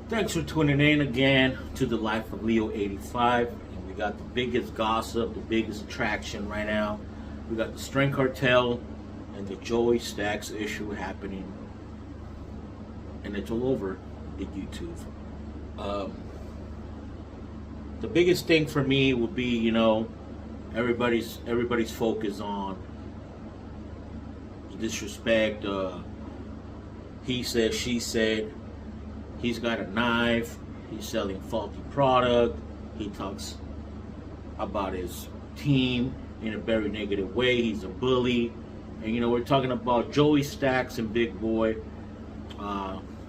Thanks for tuning in again to the Life of Leo 85. And we got the biggest gossip, the biggest attraction right now. We got the Strength Cartel and the Joey Stacks issue happening. And it's all over the YouTube. The biggest thing for me will be, everybody's focus on disrespect. He said, she said. He's got a knife. He's selling faulty product. He talks about his team in a very negative way. He's a bully. And, we're talking about Joey Stacks and Big Boy,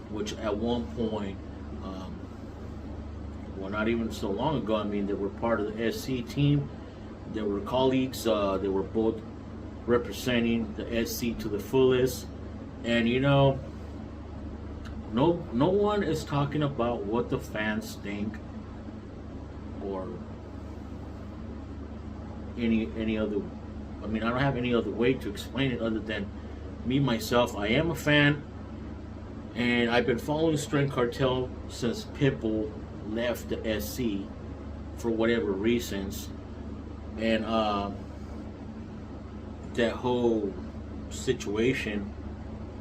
which at one point, not even so long ago, they were part of the SC team. They were colleagues. They were both representing the SC to the fullest. And, no one is talking about what the fans think or any other. I don't have any other way to explain it other than me myself. I am a fan, and I've been following Strength Cartel since Pitbull left the SC for whatever reasons, and that whole situation,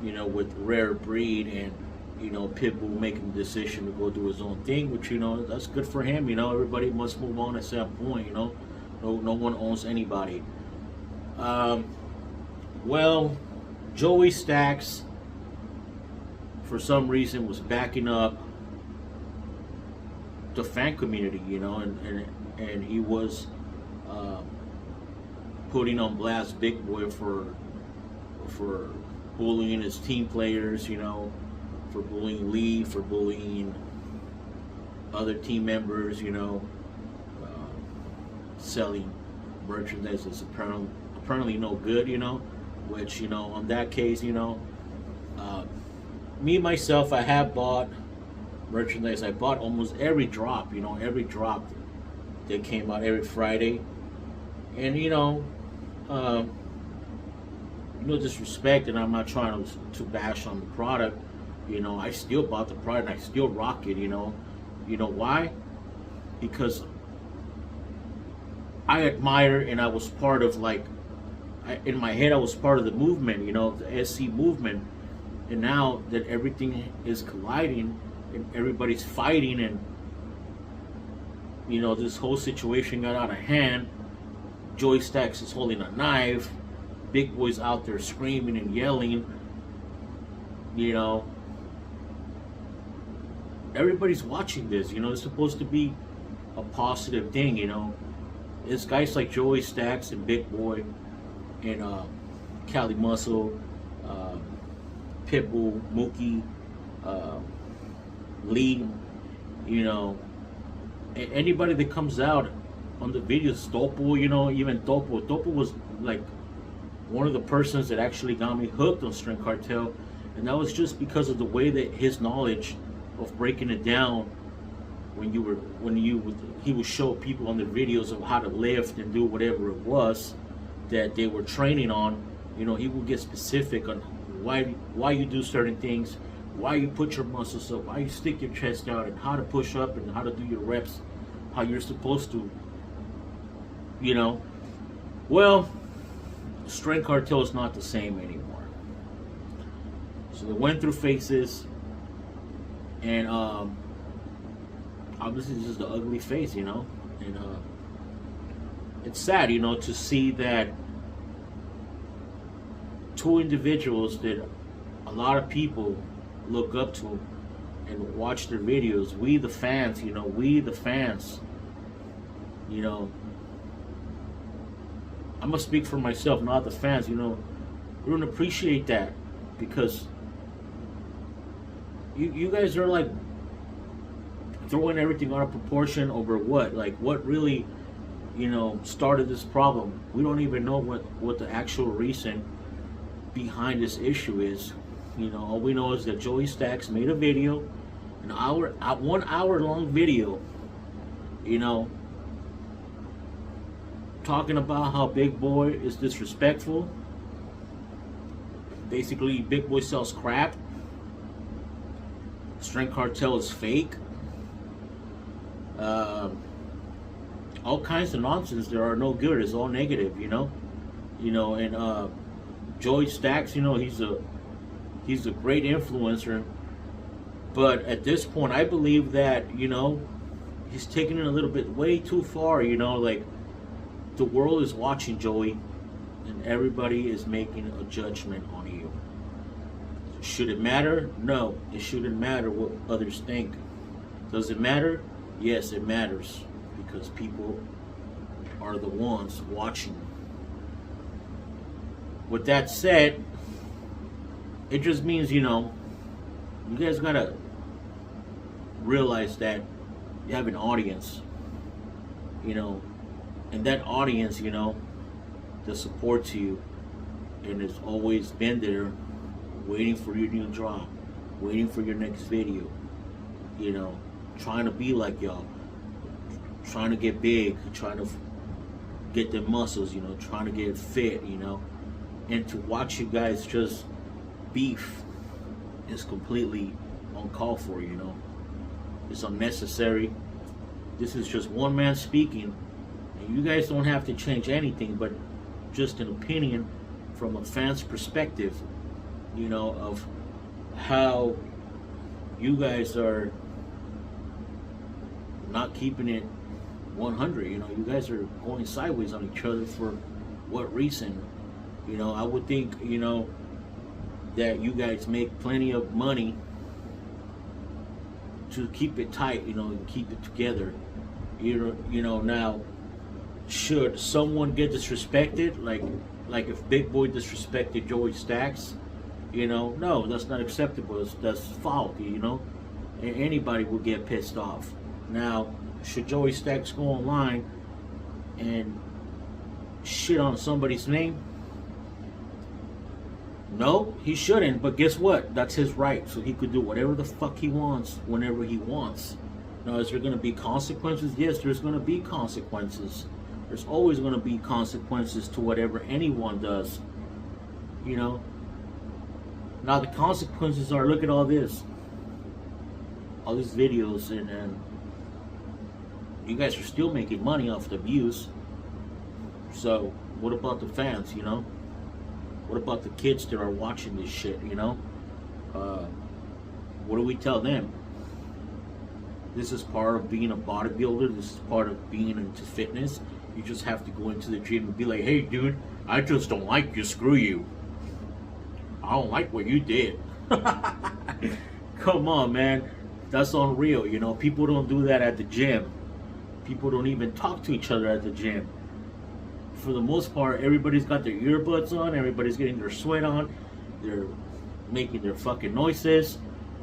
with Rare Breed and Pitbull making the decision to go do his own thing, which, that's good for him. Everybody must move on at some point, no one owns anybody. Well, Joey Stacks, for some reason, was backing up the fan community, and he was putting on blast Big Boy for bullying his team players, for bullying Lee, for bullying other team members, selling merchandise that's apparently no good, which, on that case, me, myself, I have bought merchandise. I bought almost every drop, every drop that came out every Friday. And, no disrespect, and I'm not trying to bash on the product. I still bought the product and I still rock it, You know why? Because I admire, and I was part of, in my head, I was part of the movement, the SC movement. And now that everything is colliding and everybody's fighting, and, this whole situation got out of hand. Joey Stacks is holding a knife. Big Boy's out there screaming and yelling. Everybody's watching this. It's supposed to be a positive thing. It's guys like Joey Stacks and Big Boy and Cali Muscle, Pitbull, Mookie, Lee. Anybody that comes out on the videos, Topo. Even Topo. Topo was one of the persons that actually got me hooked on Strength Cartel, and that was just because of the way that his knowledge of breaking it down. He would show people on the videos of how to lift and do whatever it was that they were training on. He would get specific on why you do certain things, why you put your muscles up, why you stick your chest out, and how to push up and how to do your reps, how you're supposed to. Well, Strength Cartel is not the same anymore. So they went through phases, and obviously this is the ugly phase, and it's sad, to see that two individuals that a lot of people look up to and watch their videos. We the fans, I'm gonna speak for myself, not the fans. We don't appreciate that, because you guys are throwing everything out of proportion over what? What really, started this problem? We don't even know what the actual reason behind this issue is. All we know is that Joey Stacks made a video, a 1 hour long video, talking about how Big Boy is disrespectful. Basically, Big Boy sells crap. Strength Cartel is fake. All kinds of nonsense. There are no good. It's all negative, and Joey Stacks, he's a great influencer, but at this point, I believe that he's taking it a little bit way too far. Like the world is watching Joey, and everybody is making a judgment on you. Should it matter? No, it shouldn't matter what others think. Does it matter? Yes, it matters, because people are the ones watching. With that said, it just means, you guys gotta realize that you have an audience, and that audience, that supports you and has always been there waiting for your new drop, waiting for your next video, trying to be like y'all, trying to get big, trying to get the muscles, trying to get fit, and to watch you guys just beef is completely uncalled for, It's unnecessary. This is just one man speaking, and you guys don't have to change anything, but just an opinion from a fan's perspective, of how you guys are not keeping it 100. You guys are going sideways on each other. For what reason? I would think, that you guys make plenty of money to keep it tight, and keep it together. Now, should someone get disrespected, like if Big Boy disrespected Joey Stacks, no, that's not acceptable. That's faulty, and anybody will get pissed off. Now, should Joey Stacks go online and shit on somebody's name? No, he shouldn't, but guess what? That's his right, so he could do whatever the fuck he wants, whenever he wants. Now, is there going to be consequences? Yes, there's going to be consequences. There's always going to be consequences to whatever anyone does, Now, the consequences are, look at all this. All these videos, and you guys are still making money off the views. So, what about the fans, What about the kids that are watching this shit, What do we tell them? This is part of being a bodybuilder. This is part of being into fitness. You just have to go into the gym and be like, hey, dude, I just don't like you. Screw you. I don't like what you did. Come on, man. That's unreal, People don't do that at the gym. People don't even talk to each other at the gym. For the most part, everybody's got their earbuds on. Everybody's getting their sweat on. They're making their fucking noises.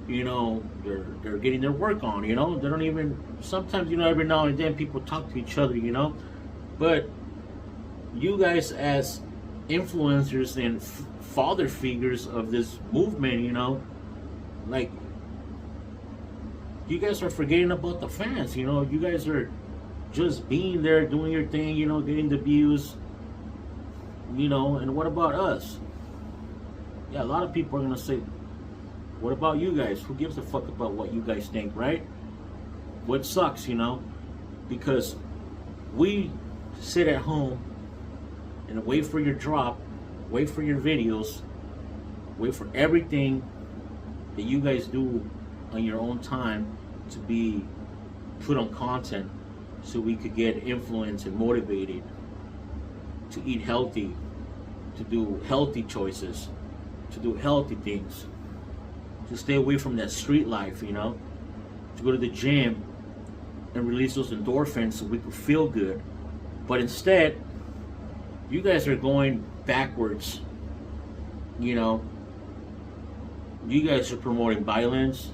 They're getting their work on. They don't even. Sometimes, every now and then people talk to each other. But you guys, as influencers and father figures of this movement, like, you guys are forgetting about the fans. You guys are just being there, doing your thing, getting the views, and what about us? Yeah, a lot of people are going to say, what about you guys? Who gives a fuck about what you guys think, right? What sucks, because we sit at home and wait for your drop, wait for your videos, wait for everything that you guys do on your own time to be put on content, so we could get influenced and motivated to eat healthy, to do healthy choices, to do healthy things, to stay away from that street life, to go to the gym and release those endorphins so we could feel good. But instead, you guys are going backwards. You guys are promoting violence.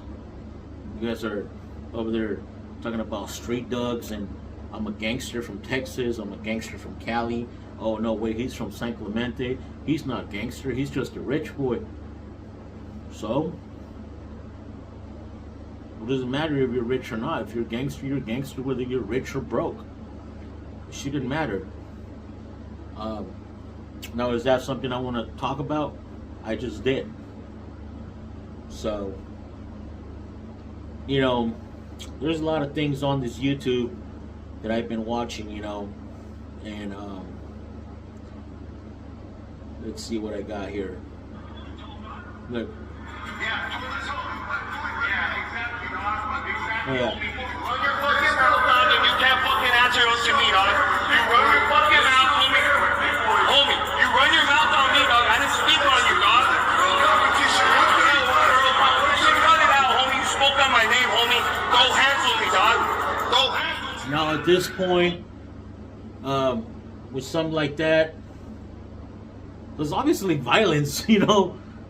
You guys are over there talking about street dogs, and I'm a gangster from Texas, I'm a gangster from Cali. Oh no, wait, he's from San Clemente. He's not gangster, he's just a rich boy. So, it doesn't matter if you're rich or not. If you're a gangster, whether you're rich or broke. It shouldn't matter. Now, is that something I want to talk about? I just did. So, you know, there's a lot of things on this YouTube that I've been watching, and let's see what I got here. Look. Oh, yeah. Run your fucking mouth, dog, and you can't fucking answer those to me, dog. You run your fucking mouth, homie. Homie, you run your mouth on me, dog. I didn't speak on you, dog. Cut it out, homie. You spoke on my name, homie. Go hands with me, dog. Go hands. Now at this point, with something like that, there's obviously violence,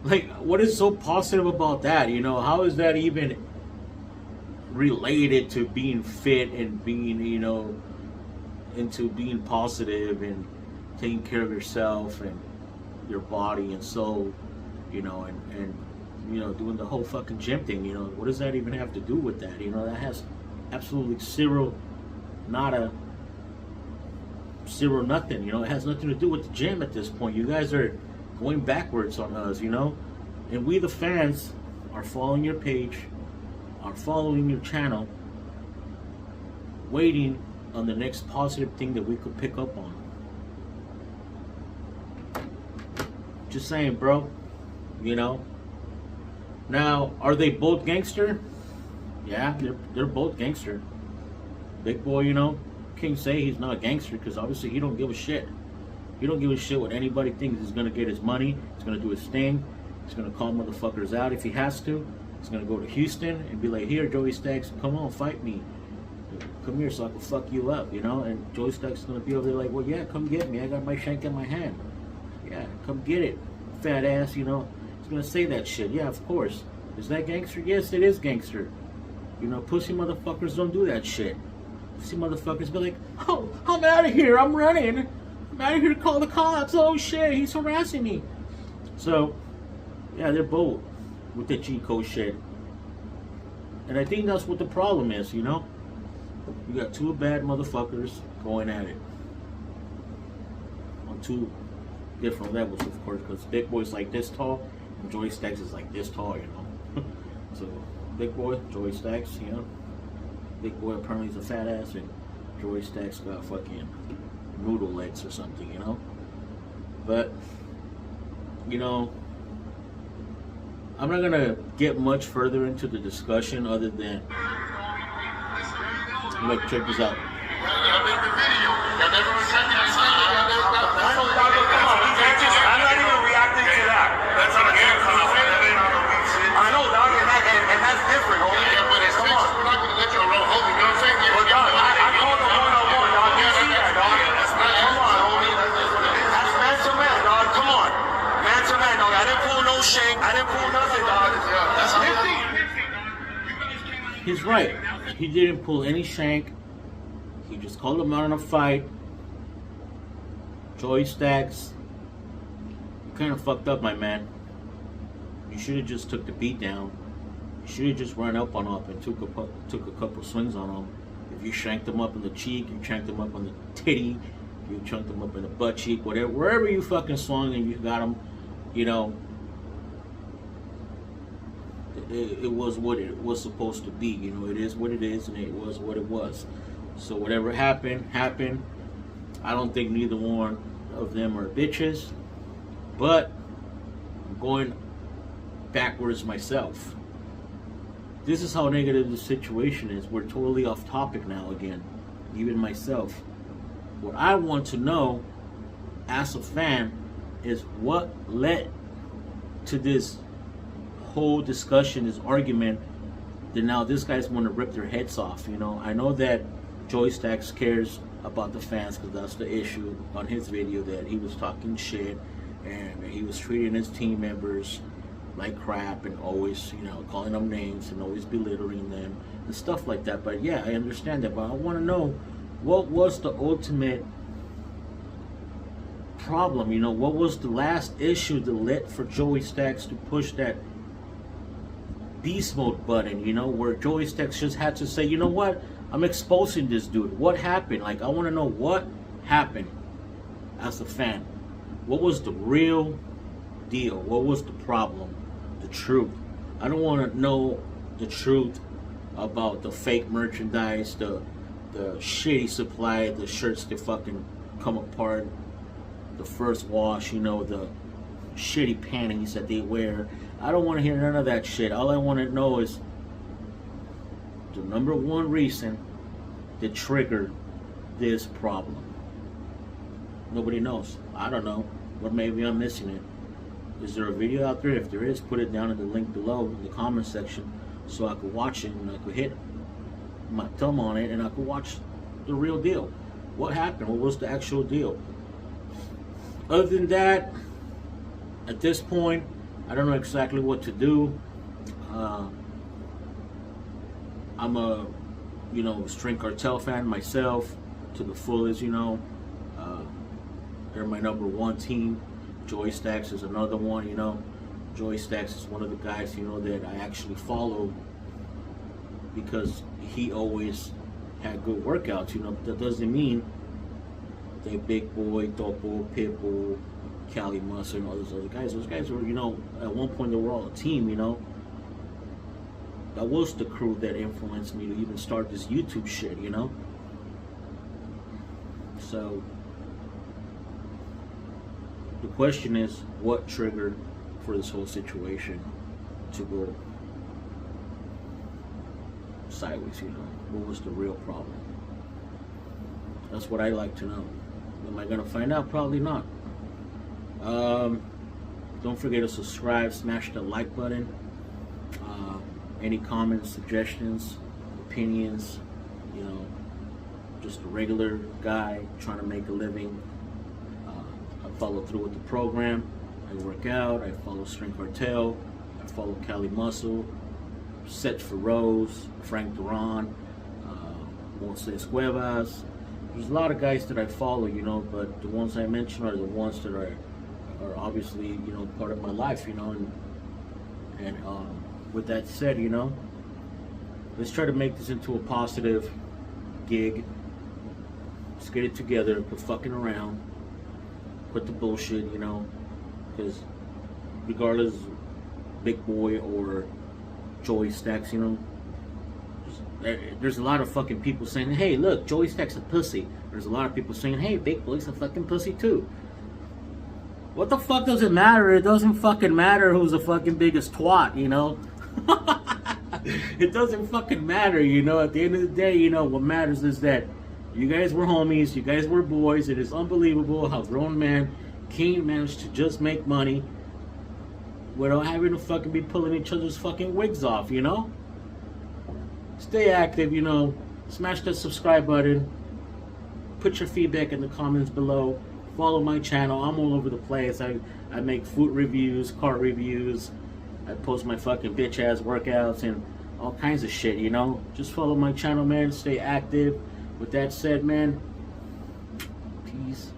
Like, what is so positive about that? How is that even related to being fit and being, into being positive and taking care of yourself and your body and soul, and doing the whole fucking gym thing, what does that even have to do with that? That has absolutely zero nothing, it has nothing to do with the gym at this point. You guys are going backwards on us, and we the fans are following your page, are following your channel, waiting on the next positive thing that we could pick up on. Just saying, bro. Now, are they both gangster? Yeah, they're both gangster. Big boy, can't say he's not a gangster because obviously he don't give a shit. He don't give a shit what anybody thinks. He's gonna get his money. He's gonna do his thing. He's gonna call motherfuckers out if he has to. He's gonna go to Houston and be like, "Here, Joey Stacks, come on, fight me. Come here so I can fuck you up," And Joey Stacks is gonna be over there like, "Well, yeah, come get me. I got my shank in my hand. Yeah, come get it, fat ass." He's gonna say that shit. Yeah, of course. Is that gangster? Yes, it is gangster. Pussy motherfuckers don't do that shit. Pussy motherfuckers be like, "Oh, I'm out of here. I'm running. I'm out of here to call the cops. Oh shit, he's harassing me." So, yeah, they're both with the cheat code shit. And I think that's what the problem is, You got two bad motherfuckers going at it. On two different levels, of course, because Big Boy's like this tall, and Joey Stacks is like this tall, So, Big Boy, Joey Stacks, Big Boy apparently is a fat ass, and Joey Stacks got fucking noodle legs or something, But, I'm not gonna get much further into the discussion other than, look, check this out. I'm not even reacting to that. That's not a game. I know, dog, and that's different, homie. Yeah, but it's come on. We're not gonna let you alone, homie. You know what I'm saying? Well, dog, I called him one-on-one, dog. You see that, dog? Come on, homie. That's man to man, dog. Come on. Man to man, dog. I didn't pull no shank. I didn't pull nothing, dog. That's nifty. He's right. He didn't pull any shank. He just called him out in a fight. Joey Stacks, you kind of fucked up, my man. You should have just took the beat down. You should have just run up on him and took a couple swings on him. If you shanked him up in the cheek, you shanked him up on the titty, you chunked him up in the butt cheek, whatever, wherever you fucking swung and you got him, it was what it was supposed to be. It is what it is, and it was what it was. So whatever happened, happened. I don't think neither one of them are bitches, but I'm going backwards myself. This is how negative the situation is. We're totally off topic now again, even myself. What I want to know as a fan is what led to this whole discussion, this argument, that now this guy's want to rip their heads off. I know that Joey Stacks cares about the fans because that's the issue on his video, that he was talking shit and he was treating his team members like crap and always, calling them names and always belittling them and stuff like that. But yeah, I understand that, but I want to know what was the ultimate problem, what was the last issue that led for Joey Stacks to push that beast mode button, where Joey Stacks just had to say, what, I'm exposing this dude. What happened? Like, I want to know what happened as a fan. What was the real deal? What was the problem? The truth. I don't want to know the truth about the fake merchandise, the shitty supply, the shirts that fucking come apart, the first wash, you know, the shitty panties that they wear. I don't want to hear none of that shit. All I want to know is the number one reason that triggered this problem. Nobody knows. I don't know. Or maybe I'm missing it. Is there a video out there? If there is, put it down in the link below in the comment section so I could watch it and I could hit my thumb on it and I could watch the real deal. What happened? What was the actual deal? Other than that, at this point, I don't know exactly what to do. I'm a, you know, Strength Cartel fan myself to the fullest, you know. They're my number one team. Joey Stacks is another one, you know. Joey Stacks is one of the guys, you know, that I actually follow because he always had good workouts, you know. But that doesn't mean they Big Boy, Topo, Pitbull, Cali Muscle, and all those other guys. Those guys were, you know, at one point they were all a team, you know. That was the crew that influenced me to even start this YouTube shit, you know. So the question is, what triggered for this whole situation to go sideways, you know? What was the real problem? That's what I like to know. Am I gonna find out? Probably not. Don't forget to subscribe, smash the like button. Any comments, suggestions, opinions, you know, just a regular guy trying to make a living. I follow through with the program. I work out. I follow Strength Cartel. I follow Cali Muscle, Seth Rose, Frank Duran, Moises Cuevas. There's a lot of guys that I follow, you know, but the ones I mentioned are the ones that are obviously, you know, part of my life, you know, and with that said, you know, let's try to make this into a positive gig. Let's get it together, quit fucking around, quit the bullshit, you know, because regardless, Big Boy or Joey Stacks, you know, there's a lot of fucking people saying, hey, look, Joey Stacks a pussy. There's a lot of people saying, hey, Big Boy's a fucking pussy too. What the fuck does it matter? It doesn't fucking matter who's the fucking biggest twat, you know? It doesn't fucking matter, you know? At the end of the day, you know, what matters is that you guys were homies, you guys were boys. It is unbelievable how grown man King managed to just make money without having to fucking be pulling each other's fucking wigs off, you know? Stay active, you know. Smash that subscribe button. Put your feedback in the comments below. Follow my channel. I'm all over the place. I make food reviews, car reviews. I post my fucking bitch ass workouts and all kinds of shit, you know. Just follow my channel, man. Stay active. With that said, man, peace.